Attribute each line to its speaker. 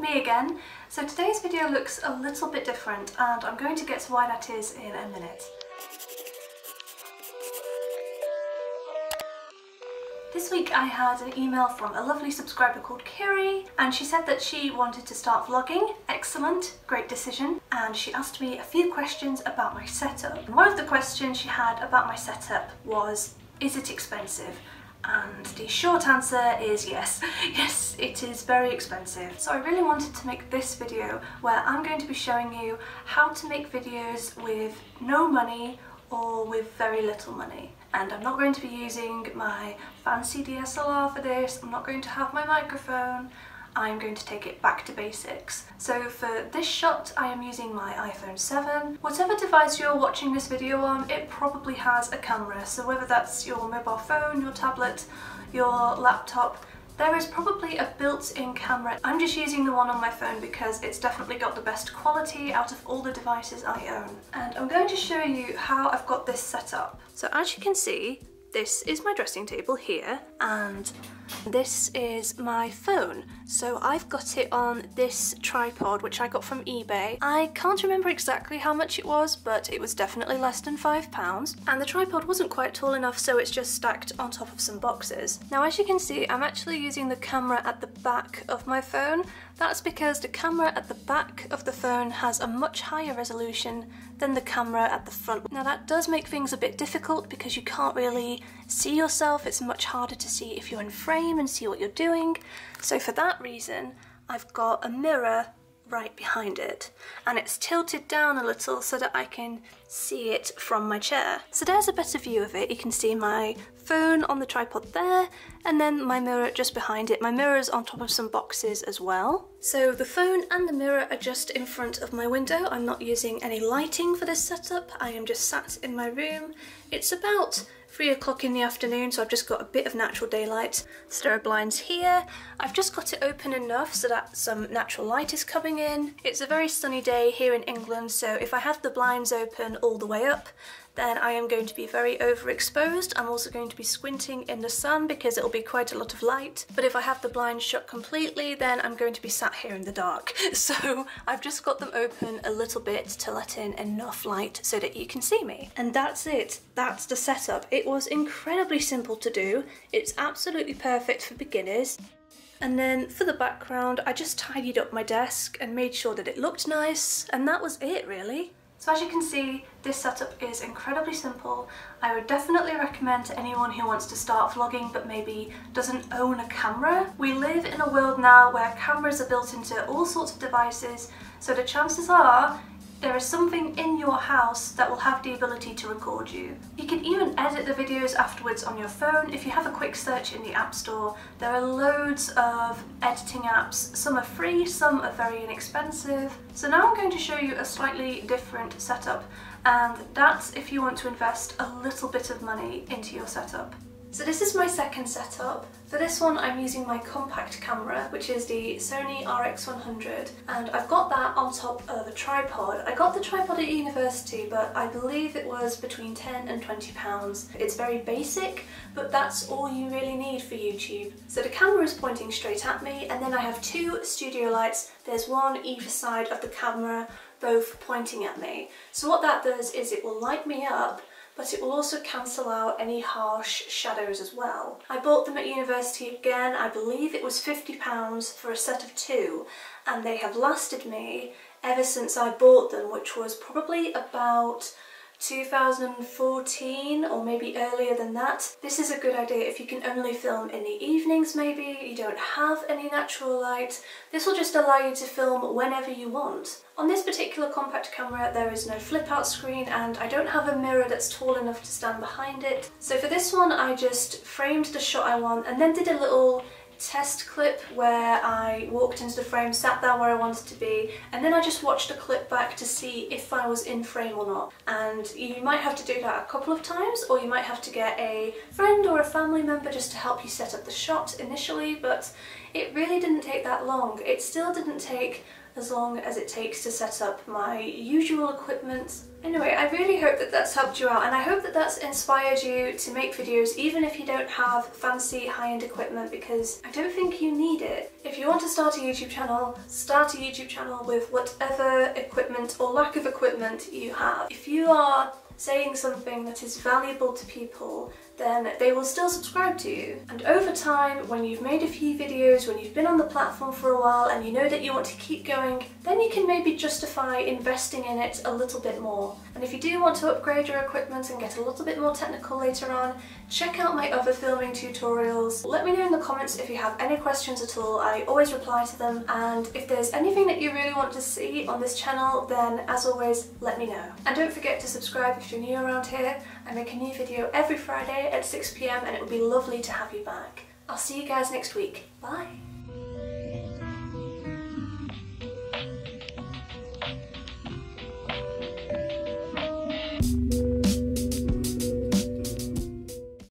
Speaker 1: me again. So today's video looks a little bit different and I'm going to get to why that is in a minute. This week I had an email from a lovely subscriber called Kiri and she said that she wanted to start vlogging. Excellent, great decision. And she asked me a few questions about my setup. And one of the questions she had about my setup was, is it expensive? And the short answer is yes. Yes, it is very expensive. So I really wanted to make this video where I'm going to be showing you how to make videos with no money or with very little money. And I'm not going to be using my fancy DSLR for this, I'm not going to have my microphone, I'm going to take it back to basics. So for this shot I am using my iPhone 7. Whatever device you're watching this video on, it probably has a camera, so whether that's your mobile phone, your tablet, your laptop, there is probably a built-in camera. I'm just using the one on my phone because it's definitely got the best quality out of all the devices I own. And I'm going to show you how I've got this set up. So as you can see, this is my dressing table here and this is my phone. So I've got it on this tripod which I got from eBay. I can't remember exactly how much it was, but it was definitely less than £5. And the tripod wasn't quite tall enough, so it's just stacked on top of some boxes. Now as you can see, I'm actually using the camera at the back of my phone. That's because the camera at the back of the phone has a much higher resolution than the camera at the front. Now that does make things a bit difficult because you can't really see yourself. It's much harder to see if you're in frame and see what you're doing. So for that reason, I've got a mirror right behind it and it's tilted down a little so that I can see it from my chair. So there's a better view of it. You can see my phone on the tripod there and then my mirror just behind it. My mirror's on top of some boxes as well. So the phone and the mirror are just in front of my window. I'm not using any lighting for this setup. I am just sat in my room. It's about 3 o'clock in the afternoon, so I've just got a bit of natural daylight. So there are blinds here. I've just got it open enough so that some natural light is coming in. It's a very sunny day here in England, so if I have the blinds open all the way up, then I am going to be very overexposed. I'm also going to be squinting in the sun because it'll be quite a lot of light. But if I have the blinds shut completely, then I'm going to be sat here in the dark. So I've just got them open a little bit to let in enough light so that you can see me. And that's it. That's the setup. It was incredibly simple to do. It's absolutely perfect for beginners. And then for the background, I just tidied up my desk and made sure that it looked nice, and that was it really. So as you can see, this setup is incredibly simple. I would definitely recommend to anyone who wants to start vlogging but maybe doesn't own a camera. We live in a world now where cameras are built into all sorts of devices, so the chances are there is something in your house that will have the ability to record you. You can even edit the videos afterwards on your phone. If you have a quick search in the App Store, there are loads of editing apps. Some are free, some are very inexpensive. So now I'm going to show you a slightly different setup, and that's if you want to invest a little bit of money into your setup. So this is my second setup. For this one I'm using my compact camera, which is the Sony RX100, and I've got that on top of a tripod. I got the tripod at university, but I believe it was between £10 and £20. It's very basic, but that's all you really need for YouTube. So the camera is pointing straight at me, and then I have 2 studio lights. There's one either side of the camera, both pointing at me. So what that does is it will light me up, but it will also cancel out any harsh shadows as well. I bought them at university again. I believe it was £50 for a set of 2, and they have lasted me ever since I bought them, which was probably about 2014 or maybe earlier than that. This is a good idea if you can only film in the evenings maybe, you don't have any natural light. This will just allow you to film whenever you want. On this particular compact camera there is no flip out screen and I don't have a mirror that's tall enough to stand behind it. So for this one I just framed the shot I want and then did a little test clip where I walked into the frame, sat there where I wanted to be, and then I just watched the clip back to see if I was in frame or not. And you might have to do that a couple of times, or you might have to get a friend or a family member just to help you set up the shot initially, but it really didn't take that long. It still didn't take as long as it takes to set up my usual equipment. Anyway, I really hope that that's helped you out, and I hope that that's inspired you to make videos even if you don't have fancy high-end equipment, because I don't think you need it. If you want to start a YouTube channel, start a YouTube channel with whatever equipment or lack of equipment you have. If you are saying something that is valuable to people, then they will still subscribe to you. And over time, when you've made a few videos, when you've been on the platform for a while and you know that you want to keep going, then you can maybe justify investing in it a little bit more. And if you do want to upgrade your equipment and get a little bit more technical later on, check out my other filming tutorials. Let me know in the comments if you have any questions at all. I always reply to them, and if there's anything that you really want to see on this channel, then as always, let me know. And don't forget to subscribe if you're new around here. I make a new video every Friday at 6 PM, and it would be lovely to have you back. I'll see you guys next week. Bye!